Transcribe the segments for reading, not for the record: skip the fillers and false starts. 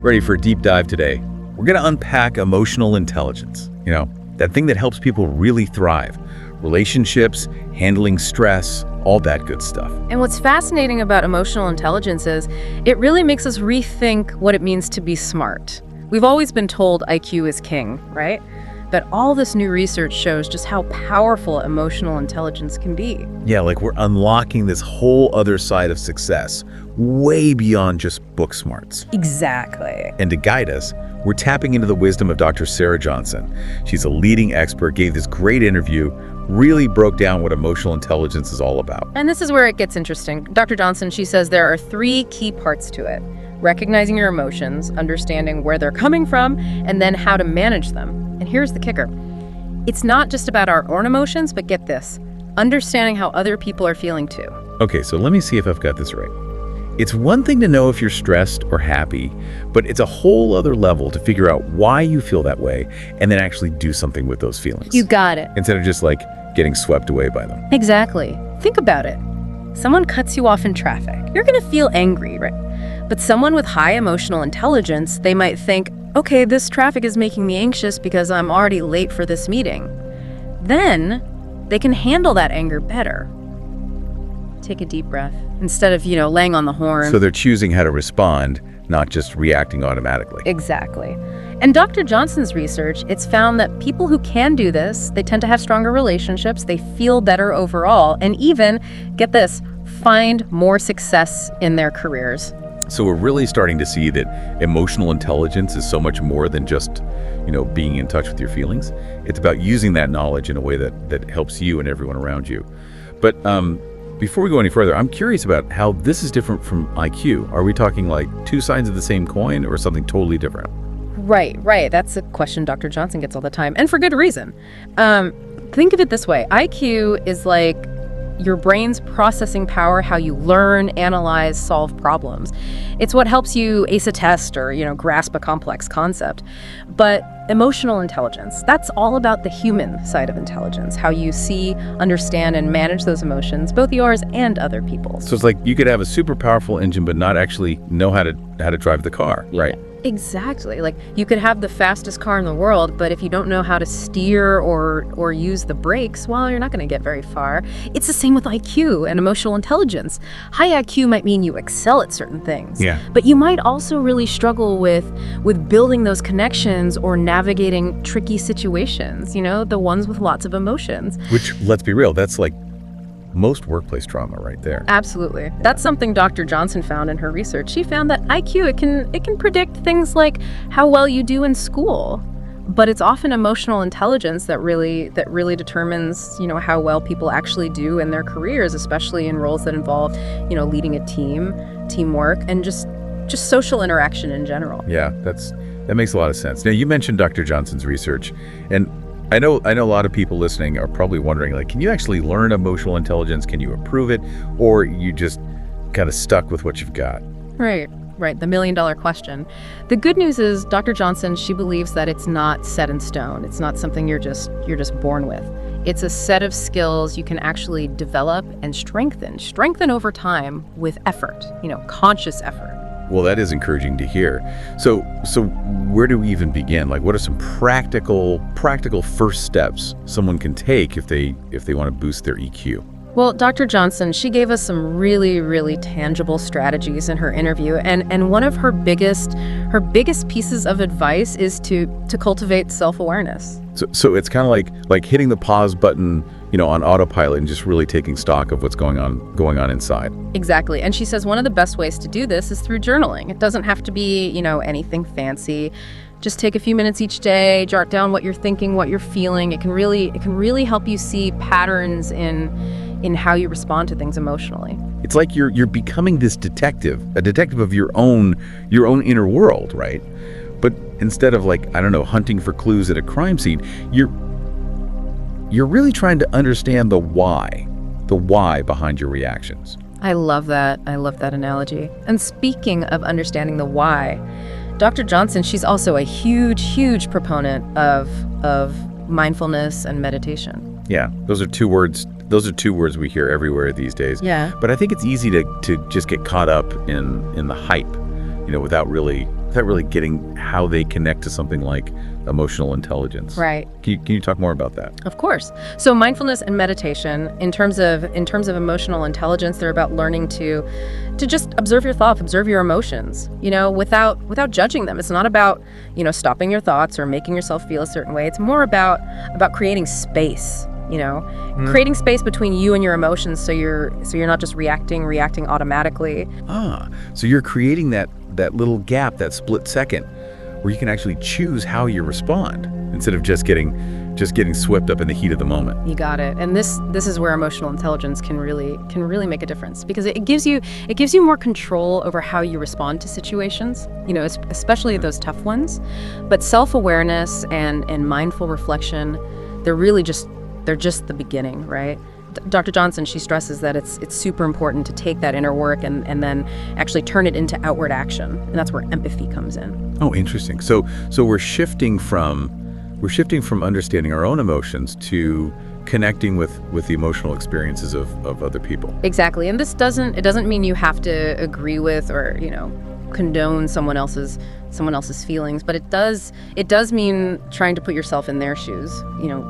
Ready for a deep dive today? We're going to unpack emotional intelligence. That thing that helps people really thrive. Relationships, handling stress, all that good stuff. And what's fascinating about emotional intelligence is it really makes us rethink what it means to be smart. We've always been told IQ is king, right? But all this new research shows just how powerful emotional intelligence can be. Yeah, like we're unlocking this whole other side of success, way beyond just book smarts. Exactly. And to guide us, we're tapping into the wisdom of Dr. Sarah Johnson. She's a leading expert, gave this great interview, really broke down what emotional intelligence is all about. And this is where it gets interesting. Dr. Johnson, she says there are 3 key parts to it: recognizing your emotions, understanding where they're coming from, and then how to manage them. And here's the kicker. It's not just about our own emotions, but get this, understanding how other people are feeling too. Okay, so let me see if I've got this right. It's one thing to know if you're stressed or happy, but it's a whole other level to figure out why you feel that way and then actually do something with those feelings. You got it. Instead of just getting swept away by them. Exactly. Think about it. Someone cuts you off in traffic. You're going to feel angry, right? But someone with high emotional intelligence, they might think, okay, this traffic is making me anxious because I'm already late for this meeting. Then they can handle that anger better. Take a deep breath instead of, laying on the horn. So they're choosing how to respond, not just reacting automatically. Exactly. And Dr. Johnson's research, it's found that people who can do this, they tend to have stronger relationships, they feel better overall, and even, get this, find more success in their careers. So we're really starting to see that emotional intelligence is so much more than just, being in touch with your feelings. It's about using that knowledge in a way that helps you and everyone around you. But before we go any further, I'm curious about how this is different from IQ. Are we talking like 2 sides of the same coin or something totally different? Right. That's a question Dr. Johnson gets all the time, and for good reason. Think of it this way. IQ is like your brain's processing power, how you learn, analyze, solve problems. It's what helps you ace a test or, grasp a complex concept. But emotional intelligence, that's all about the human side of intelligence, how you see, understand, and manage those emotions, both yours and other people's. So it's like you could have a super powerful engine but not actually know how to drive the car, right? Exactly. Like you could have the fastest car in the world, but if you don't know how to steer or use the brakes, well, you're not going to get very far. It's the same with IQ and emotional intelligence. High IQ might mean you excel at certain things. Yeah. But you might also really struggle with building those connections or navigating tricky situations, the ones with lots of emotions. Which, let's be real, that's like most workplace trauma right there. Absolutely. That's something Dr. Johnson found in her research. She found that IQ, it can predict things like how well you do in school, but it's often emotional intelligence that really determines, how well people actually do in their careers, especially in roles that involve, leading a team, teamwork, and just social interaction in general. Yeah, that makes a lot of sense. Now, you mentioned Dr. Johnson's research, and I know a lot of people listening are probably wondering, can you actually learn emotional intelligence? Can you improve it? Or you just kind of stuck with what you've got? Right. The $1 million question. The good news is Dr. Johnson, she believes that it's not set in stone. It's not something you're just born with. It's a set of skills you can actually develop and strengthen over time with effort, conscious effort. Well, that is encouraging to hear. So where do we even begin? What are some practical first steps someone can take if they want to boost their EQ? Well, Dr. Johnson, she gave us some really, really tangible strategies in her interview, and one of her biggest pieces of advice is to cultivate self-awareness. So it's kind of like hitting the pause button, on autopilot and just really taking stock of what's going on inside. Exactly. And she says one of the best ways to do this is through journaling. It doesn't have to be, anything fancy. Just take a few minutes each day, jot down what you're thinking, what you're feeling. It can really help you see patterns in how you respond to things emotionally. It's like you're becoming this detective, a detective of your own inner world, right? But instead of hunting for clues at a crime scene, you're really trying to understand the why behind your reactions. I love that analogy. And speaking of understanding the why, Dr. Johnson, she's also a huge proponent of mindfulness and meditation. Yeah, those are two words we hear everywhere these days. Yeah. But I think it's easy to just get caught up in the hype, without really really getting how they connect to something like emotional intelligence. Right. Can you talk more about that? Of course. So mindfulness and meditation, in terms of emotional intelligence, they're about learning to just observe your thoughts, observe your emotions, without judging them. It's not about, stopping your thoughts or making yourself feel a certain way. It's more about creating space, creating space between you and your emotions, so you're not just reacting automatically. So you're creating that little gap, that split second, where you can actually choose how you respond instead of just getting swept up in the heat of the moment. You got it. And this is where emotional intelligence can really make a difference, because it gives you more control over how you respond to situations, especially those tough ones. But self-awareness and mindful reflection, they're just the beginning, right? Dr. Johnson, she stresses that it's super important to take that inner work and then actually turn it into outward action. And that's where empathy comes in. Oh, interesting. So we're shifting from understanding our own emotions to connecting with the emotional experiences of other people. Exactly. And it doesn't mean you have to agree with or, condone someone else's feelings, but it does mean trying to put yourself in their shoes,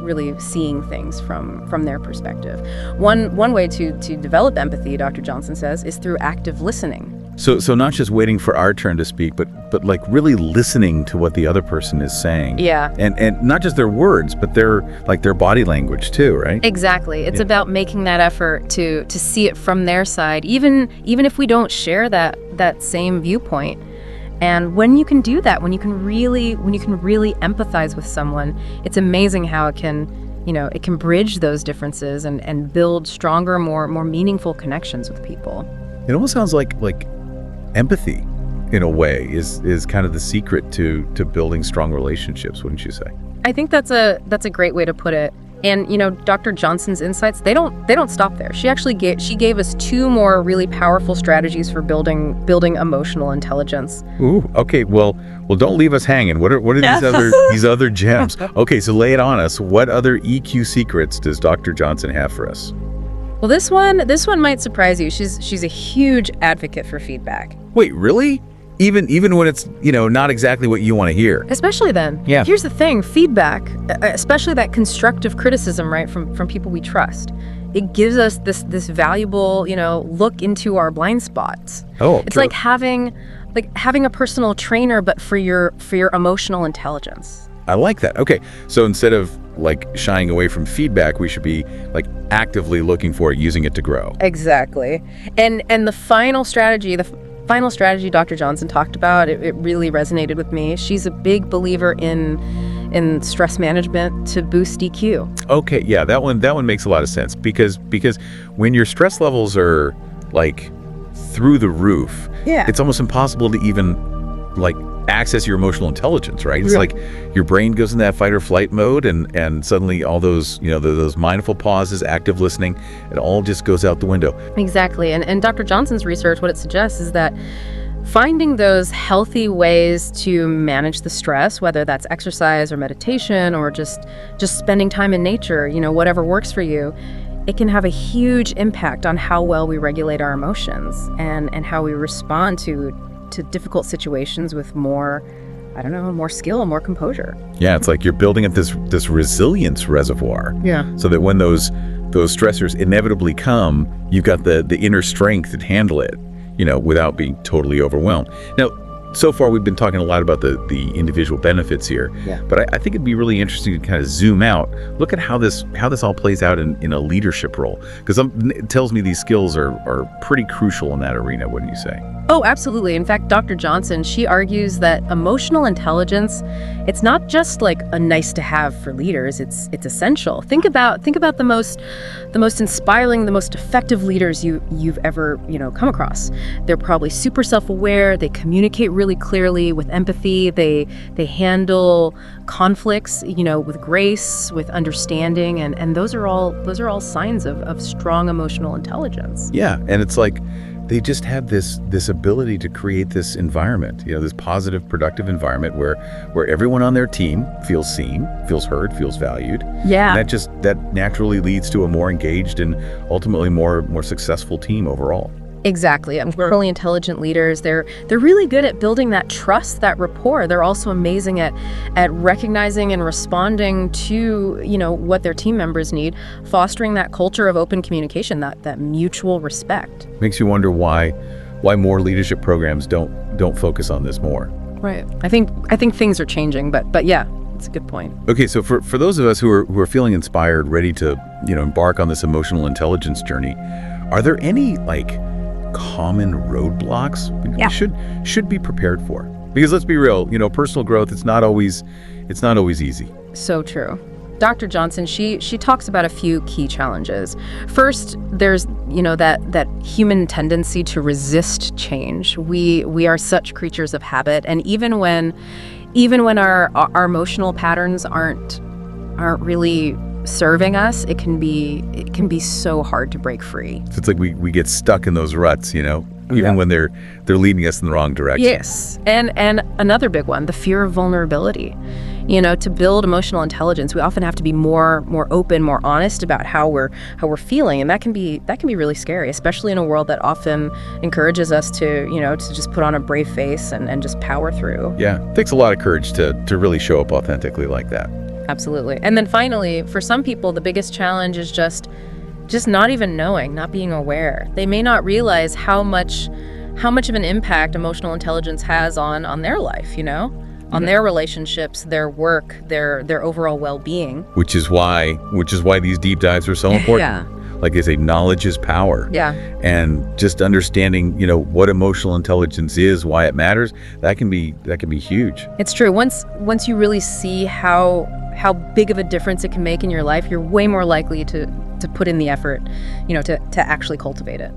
really seeing things from their perspective. One way to develop empathy, Dr. Johnson says, is through active listening. So not just waiting for our turn to speak, but like really listening to what the other person is saying. Yeah. And not just their words, but their body language too, right? Exactly. It's about making that effort to see it from their side, even if we don't share that same viewpoint. And when you can do that, when you can really empathize with someone, it's amazing how it can bridge those differences and build stronger, more meaningful connections with people. It almost sounds like empathy, in a way, is kind of the secret to building strong relationships, wouldn't you say? I think that's a great way to put it. And Dr. Johnson's insights, they don't stop there. She gave us 2 more really powerful strategies for building emotional intelligence. Ooh, okay. Well, don't leave us hanging. What are these other gems? Okay, so lay it on us. What other EQ secrets does Dr. Johnson have for us? Well, this one might surprise you. She's a huge advocate for feedback. Wait, really? Even when it's, not exactly what you want to hear. Especially then. Yeah. Here's the thing, feedback, especially that constructive criticism, right, from people we trust, it gives us this valuable, look into our blind spots. Oh, it's like having a personal trainer, but for your emotional intelligence. I like that. Okay. So instead of shying away from feedback, we should be actively looking for it, using it to grow. Exactly. And the final strategy Dr. Johnson talked about, it really resonated with me. She's a big believer in stress management to boost EQ. Okay, yeah, that one makes a lot of sense, because when your stress levels are through the roof, yeah, it's almost impossible to even access your emotional intelligence, right? It's like your brain goes in that fight or flight mode, and suddenly all those those mindful pauses, active listening, it all just goes out the window. Exactly. And Dr. Johnson's research, what it suggests is that finding those healthy ways to manage the stress, whether that's exercise or meditation or just spending time in nature, whatever works for you, it can have a huge impact on how well we regulate our emotions and how we respond to difficult situations with more skill and more composure. Yeah, it's like you're building up this resilience reservoir. Yeah. So that when those stressors inevitably come, you've got the inner strength to handle it, without being totally overwhelmed. Now, so far we've been talking a lot about the individual benefits here, yeah, but I think it'd be really interesting to kind of zoom out, look at how this all plays out in a leadership role, because it tells me these skills are pretty crucial in that arena, wouldn't you say? Oh, absolutely. In fact, Dr. Johnson, she argues that emotional intelligence, it's not just a nice to have for leaders, it's essential. Think about the most inspiring, the most effective leaders you've ever, come across. They're probably super self-aware, they communicate really clearly with empathy, they handle conflicts, with grace, with understanding, and those are all signs of strong emotional intelligence. Yeah, and it's they just have this ability to create this environment, this positive, productive environment where everyone on their team feels seen, feels heard, feels valued. Yeah. And that naturally leads to a more engaged and ultimately more successful team overall. Exactly. Really intelligent leaders, they're really good at building that trust, that rapport. They're also amazing at recognizing and responding to, what their team members need, fostering that culture of open communication, that mutual respect. Makes you wonder why more leadership programs don't focus on this more. Right. I think things are changing, but yeah, it's a good point. Okay, so for those of us who are feeling inspired, ready to, embark on this emotional intelligence journey, are there any common roadblocks we should be prepared for? Because let's be real, personal growth, it's not always easy. So true. Dr. Johnson, she talks about a few key challenges. First, there's, that human tendency to resist change. We are such creatures of habit, and even when our emotional patterns aren't really serving us, it can be so hard to break free. So it's like we get stuck in those ruts, even when they're leading us in the wrong direction. Yes. And another big one, the fear of vulnerability. To build emotional intelligence, we often have to be more open, more honest about how we're feeling, and that can be really scary, especially in a world that often encourages us to just put on a brave face and just power through. Yeah, it takes a lot of courage to really show up authentically like that. Absolutely. And then finally, for some people, the biggest challenge is just not even knowing, not being aware. They may not realize how much of an impact emotional intelligence has on their life, on their relationships, their work, their overall well-being. Which is why these deep dives are so important. Yeah. Like they say, knowledge is power. Yeah. And just understanding, what emotional intelligence is, why it matters, that can be huge. It's true. Once you really see how big of a difference it can make in your life, you're way more likely to put in the effort, to actually cultivate it.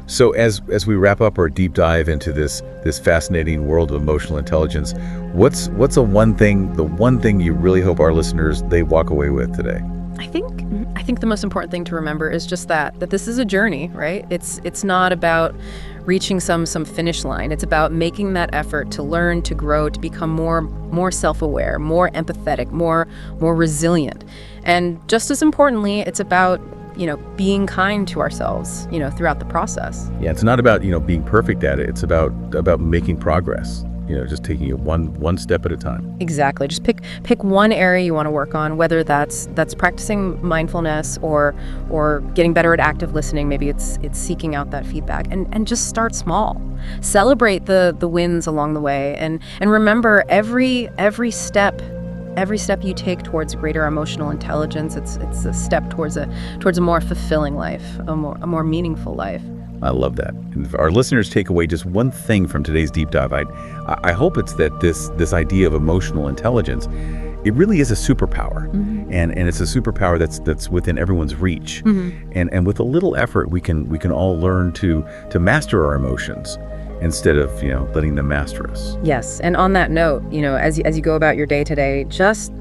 So as we wrap up our deep dive into this fascinating world of emotional intelligence, what's the one thing you really hope our listeners they walk away with today? I think the most important thing to remember is just that this is a journey, right? It's not about reaching some finish line. It's about making that effort to learn, to grow, to become more self-aware, more empathetic, more resilient. And just as importantly, it's about being kind to ourselves, throughout the process. Yeah, it's not about, being perfect at it. It's about making progress, just taking it one step at a time. Exactly. Just pick one area you want to work on, whether that's practicing mindfulness or getting better at active listening. Maybe it's seeking out that feedback and just start small. Celebrate the wins along the way and remember every step you take towards greater emotional intelligence, it's a step towards a more fulfilling life, a more meaningful life. I love that. And if our listeners take away just one thing from today's deep dive, I hope it's that this idea of emotional intelligence, it really is a superpower, and it's a superpower that's within everyone's reach. And with a little effort, we can all learn to master our emotions, instead of letting them master us. Yes, and on that note, as you go about your day today, just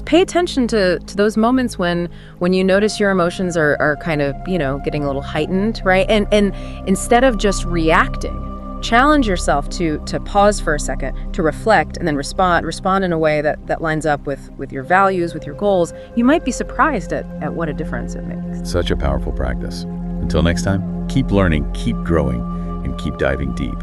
pay attention to those moments when you notice your emotions are kind of getting a little heightened, right? And instead of just reacting, challenge yourself to pause for a second, to reflect, and then respond in a way that lines up with your values, with your goals. You might be surprised at what a difference it makes. Such a powerful practice. Until next time, keep learning, keep growing, and keep diving deep.